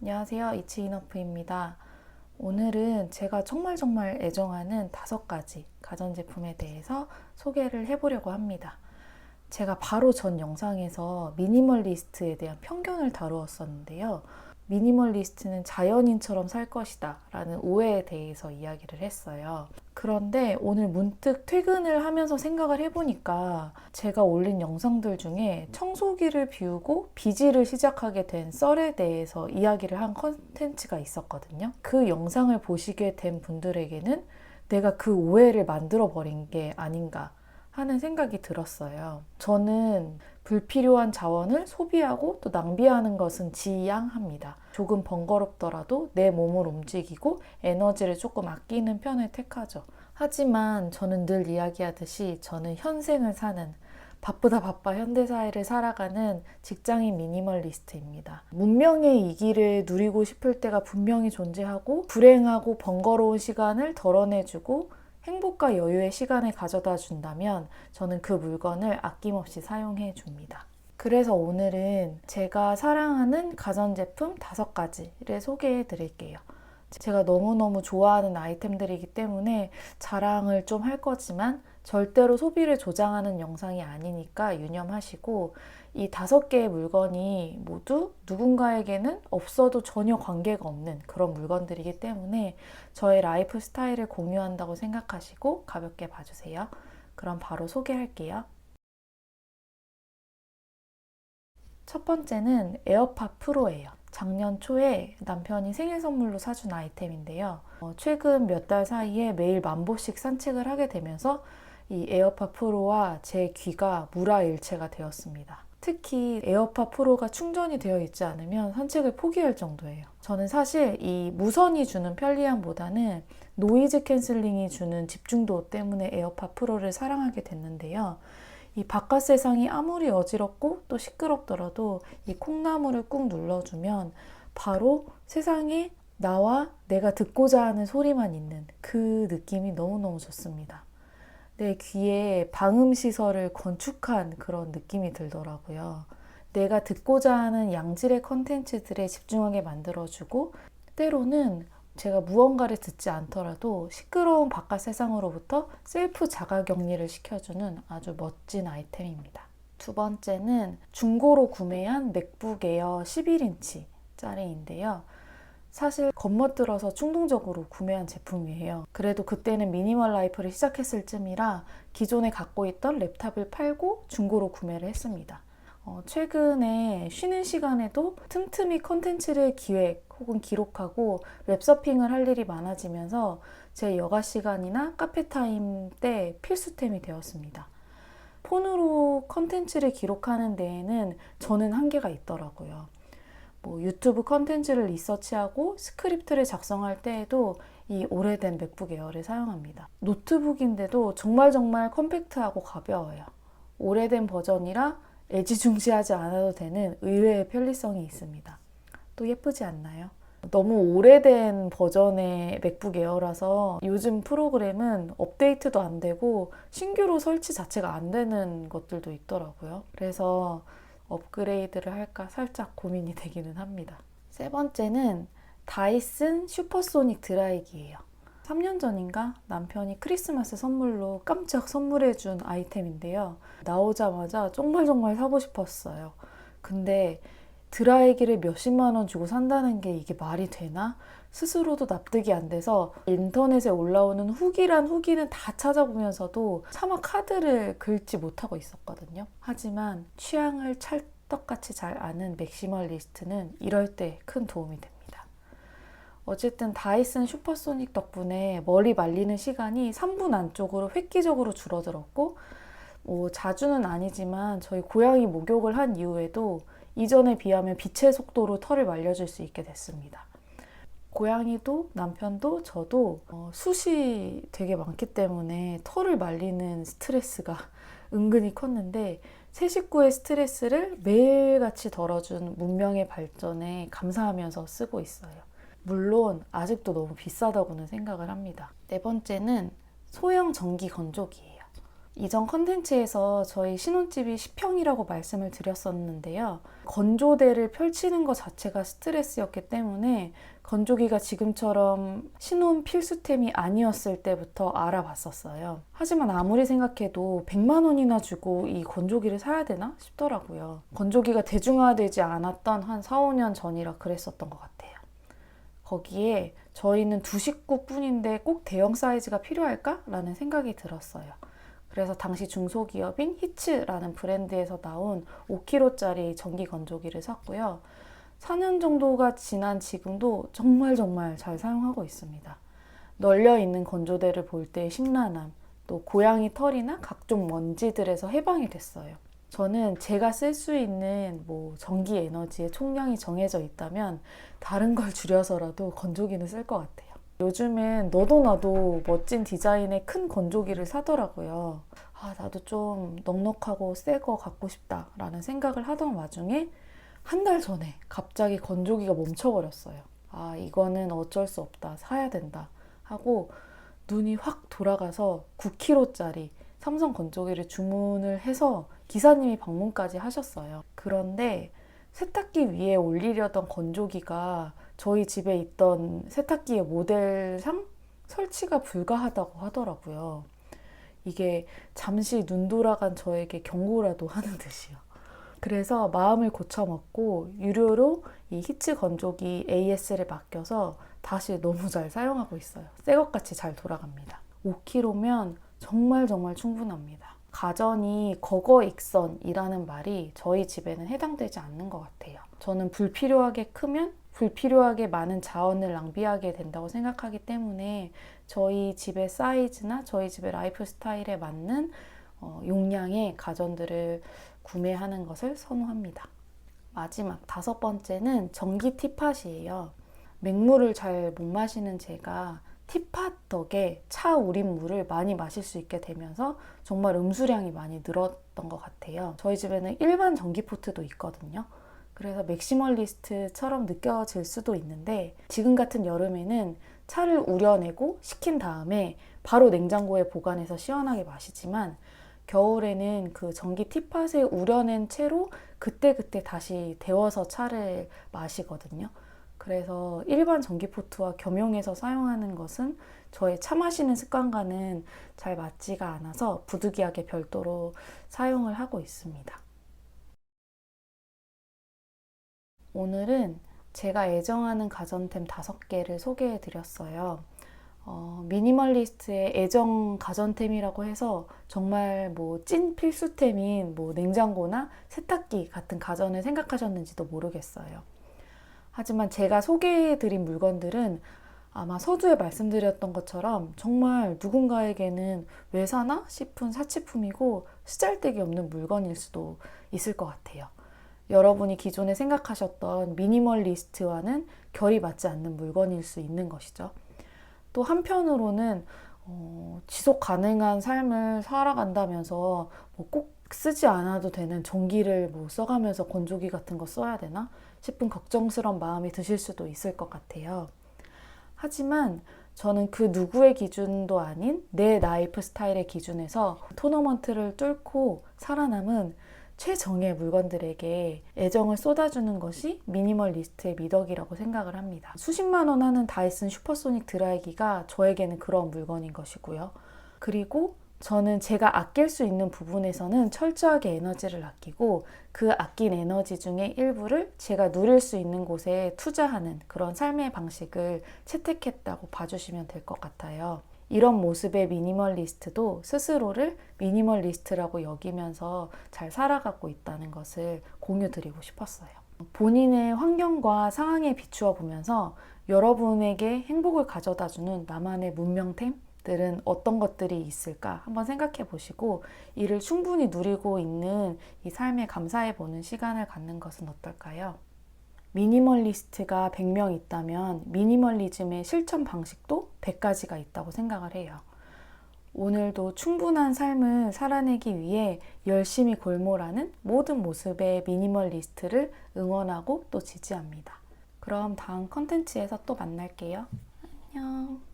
안녕하세요. 이치인어프입니다. 오늘은 제가 정말 애정하는 5가지 가전제품에 대해서 소개를 해보려고 합니다. 제가 바로 전 영상에서 미니멀리스트에 대한 편견을 다루었었는데요. 미니멀리스트는 자연인처럼 살 것이다 라는 오해에 대해서 이야기를 했어요. 그런데 오늘 문득 퇴근을 하면서 생각을 해보니까 제가 올린 영상들 중에 청소기를 비우고 비지를 시작하게 된 썰에 대해서 이야기를 한 컨텐츠가 있었거든요. 그 영상을 보시게 된 분들에게는 내가 그 오해를 만들어 버린 게 아닌가 하는 생각이 들었어요. 저는 불필요한 자원을 소비하고 또 낭비하는 것은 지양합니다. 조금 번거롭더라도 내 몸을 움직이고 에너지를 조금 아끼는 편을 택하죠. 하지만 저는 늘 이야기하듯이 저는 현생을 사는 바쁘다 현대사회를 살아가는 직장인 미니멀리스트입니다. 문명의 이기를 누리고 싶을 때가 분명히 존재하고 불행하고 번거로운 시간을 덜어내주고 행복과 여유의 시간을 가져다 준다면 저는 그 물건을 아낌없이 사용해 줍니다. 그래서 오늘은 제가 사랑하는 가전제품 5가지를 소개해 드릴게요. 제가 너무너무 좋아하는 아이템들이기 때문에 자랑을 좀 할 거지만 절대로 소비를 조장하는 영상이 아니니까 유념하시고, 이 5개의 물건이 모두 누군가에게는 없어도 전혀 관계가 없는 그런 물건들이기 때문에 저의 라이프 스타일을 공유한다고 생각하시고 가볍게 봐주세요. 그럼 바로 소개할게요. 첫 번째는 에어팟 프로예요. 작년 초에 남편이 생일 선물로 사준 아이템인데요. 최근 몇 달 사이에 매일 10,000보씩 산책을 하게 되면서 이 에어팟 프로와 제 귀가 물화일체가 되었습니다. 특히 에어팟 프로가 충전이 되어 있지 않으면 산책을 포기할 정도예요. 저는 사실 이 무선이 주는 편리함보다는 노이즈 캔슬링이 주는 집중도 때문에 에어팟 프로를 사랑하게 됐는데요. 이 바깥 세상이 아무리 어지럽고 또 시끄럽더라도 이 콩나물을 꾹 눌러주면 바로 세상에 나와 내가 듣고자 하는 소리만 있는 그 느낌이 너무너무 좋습니다. 내 귀에 방음시설을 건축한 그런 느낌이 들더라고요. 내가 듣고자 하는 양질의 컨텐츠들에 집중하게 만들어주고, 때로는 제가 무언가를 듣지 않더라도 시끄러운 바깥 세상으로부터 셀프 자가격리를 시켜주는 아주 멋진 아이템입니다. 두 번째는 중고로 구매한 맥북 에어 11인치짜리인데요. 사실 겁먹들어서 충동적으로 구매한 제품이에요. 그래도 그때는 미니멀 라이프를 시작했을 쯤이라 기존에 갖고 있던 랩탑을 팔고 중고로 구매를 했습니다. 최근에 쉬는 시간에도 틈틈이 컨텐츠를 기획 혹은 기록하고 웹서핑을 할 일이 많아지면서 제 여가 시간이나 카페 타임 때 필수템이 되었습니다. 폰으로 컨텐츠를 기록하는 데에는 저는 한계가 있더라고요. 유튜브 컨텐츠를 리서치하고 스크립트를 작성할 때에도 이 오래된 맥북 에어를 사용합니다. 노트북인데도 정말 컴팩트하고 가벼워요. 오래된 버전이라 애지중지하지 않아도 되는 의외의 편리성이 있습니다. 또 예쁘지 않나요? 너무 오래된 버전의 맥북 에어라서 요즘 프로그램은 업데이트도 안 되고 신규로 설치 자체가 안 되는 것들도 있더라고요. 그래서 업그레이드를 할까 살짝 고민이 되기는 합니다. 세 번째는 다이슨 슈퍼소닉 드라이기예요. 3년 전인가 남편이 크리스마스 선물로 깜짝 선물해준 아이템인데요. 나오자마자 정말 사고 싶었어요. 근데 드라이기를 몇십만 원 주고 산다는 게 이게 말이 되나? 스스로도 납득이 안 돼서 인터넷에 올라오는 후기는 다 찾아보면서도 차마 카드를 긁지 못하고 있었거든요. 하지만 취향을 찰떡같이 잘 아는 맥시멀리스트는 이럴 때 큰 도움이 됩니다. 어쨌든 다이슨 슈퍼소닉 덕분에 머리 말리는 시간이 3분 안쪽으로 획기적으로 줄어들었고, 자주는 아니지만 저희 고양이 목욕을 한 이후에도 이전에 비하면 빛의 속도로 털을 말려줄 수 있게 됐습니다. 고양이도 남편도 저도 숱이 되게 많기 때문에 털을 말리는 스트레스가 은근히 컸는데, 새 식구의 스트레스를 매일같이 덜어준 문명의 발전에 감사하면서 쓰고 있어요. 물론 아직도 너무 비싸다고는 생각을 합니다. 네 번째는 소형 전기 건조기예요. 이전 컨텐츠에서 저희 신혼집이 10평이라고 말씀을 드렸었는데요. 건조대를 펼치는 것 자체가 스트레스였기 때문에 건조기가 지금처럼 신혼 필수템이 아니었을 때부터 알아봤었어요. 하지만 아무리 생각해도 100만 원이나 주고 이 건조기를 사야 되나 싶더라고요. 건조기가 대중화되지 않았던 한 4, 5년 전이라 그랬었던 것 같아요. 거기에 저희는 두 식구뿐인데 꼭 대형 사이즈가 필요할까? 라는 생각이 들었어요. 그래서 당시 중소기업인 히츠라는 브랜드에서 나온 5kg짜리 전기 건조기를 샀고요. 4년 정도가 지난 지금도 정말 잘 사용하고 있습니다. 널려있는 건조대를 볼 때의 심란함, 또 고양이 털이나 각종 먼지들에서 해방이 됐어요. 저는 제가 쓸 수 있는 전기 에너지의 총량이 정해져 있다면 다른 걸 줄여서라도 건조기는 쓸 것 같아요. 요즘엔 너도 나도 멋진 디자인의 큰 건조기를 사더라고요. 나도 좀 넉넉하고 새 거 갖고 싶다라는 생각을 하던 와중에 한 달 전에 갑자기 건조기가 멈춰버렸어요. 이거는 어쩔 수 없다. 사야 된다. 하고 눈이 확 돌아가서 9kg짜리 삼성 건조기를 주문을 해서 기사님이 방문까지 하셨어요. 그런데 세탁기 위에 올리려던 건조기가 저희 집에 있던 세탁기의 모델상 설치가 불가하다고 하더라고요. 이게 잠시 눈 돌아간 저에게 경고라도 하는 듯이요. 그래서 마음을 고쳐먹고 유료로 이 히츠 건조기 AS를 맡겨서 다시 너무 잘 사용하고 있어요. 새 것같이 잘 돌아갑니다. 5kg면 정말 충분합니다. 가전이 거거익선이라는 말이 저희 집에는 해당되지 않는 것 같아요. 저는 불필요하게 크면 불필요하게 많은 자원을 낭비하게 된다고 생각하기 때문에 저희 집의 사이즈나 저희 집의 라이프 스타일에 맞는 용량의 가전들을 구매하는 것을 선호합니다. 마지막 5번째는 전기 티팟이에요. 맹물을 잘 못 마시는 제가 티팟 덕에 차 우린 물을 많이 마실 수 있게 되면서 정말 음수량이 많이 늘었던 것 같아요. 저희 집에는 일반 전기포트도 있거든요. 그래서 맥시멀리스트처럼 느껴질 수도 있는데 지금 같은 여름에는 차를 우려내고 식힌 다음에 바로 냉장고에 보관해서 시원하게 마시지만 겨울에는 그 전기 티팟에 우려낸 채로 그때그때 다시 데워서 차를 마시거든요. 그래서 일반 전기포트와 겸용해서 사용하는 것은 저의 차 마시는 습관과는 잘 맞지가 않아서 부득이하게 별도로 사용을 하고 있습니다. 오늘은 제가 애정하는 가전템 5개를 소개해 드렸어요. 미니멀리스트의 애정 가전템이라고 해서 정말 찐 필수템인 냉장고나 세탁기 같은 가전을 생각하셨는지도 모르겠어요. 하지만 제가 소개해드린 물건들은 아마 서두에 말씀드렸던 것처럼 정말 누군가에게는 왜 사나 싶은 사치품이고 쓰잘데기 없는 물건일 수도 있을 것 같아요. 여러분이 기존에 생각하셨던 미니멀리스트와는 결이 맞지 않는 물건일 수 있는 것이죠. 또 한편으로는 지속 가능한 삶을 살아간다면서 꼭 쓰지 않아도 되는 전기를 써가면서 건조기 같은 거 써야 되나 싶은 걱정스러운 마음이 드실 수도 있을 것 같아요. 하지만 저는 그 누구의 기준도 아닌 내 라이프 스타일의 기준에서 토너먼트를 뚫고 살아남은 최정의 물건들에게 애정을 쏟아주는 것이 미니멀리스트의 미덕이라고 생각을 합니다. 수십만 원 하는 다이슨 슈퍼소닉 드라이기가 저에게는 그런 물건인 것이고요. 그리고 저는 제가 아낄 수 있는 부분에서는 철저하게 에너지를 아끼고 그 아낀 에너지 중에 일부를 제가 누릴 수 있는 곳에 투자하는 그런 삶의 방식을 채택했다고 봐주시면 될 것 같아요. 이런 모습의 미니멀리스트도 스스로를 미니멀리스트라고 여기면서 잘 살아가고 있다는 것을 공유드리고 싶었어요. 본인의 환경과 상황에 비추어 보면서 여러분에게 행복을 가져다주는 나만의 문명템들은 어떤 것들이 있을까 한번 생각해 보시고 이를 충분히 누리고 있는 이 삶에 감사해 보는 시간을 갖는 것은 어떨까요? 미니멀리스트가 100명 있다면 미니멀리즘의 실천 방식도 100가지가 있다고 생각을 해요. 오늘도 충분한 삶을 살아내기 위해 열심히 골몰하는 모든 모습의 미니멀리스트를 응원하고 또 지지합니다. 그럼 다음 컨텐츠에서 또 만날게요. 안녕.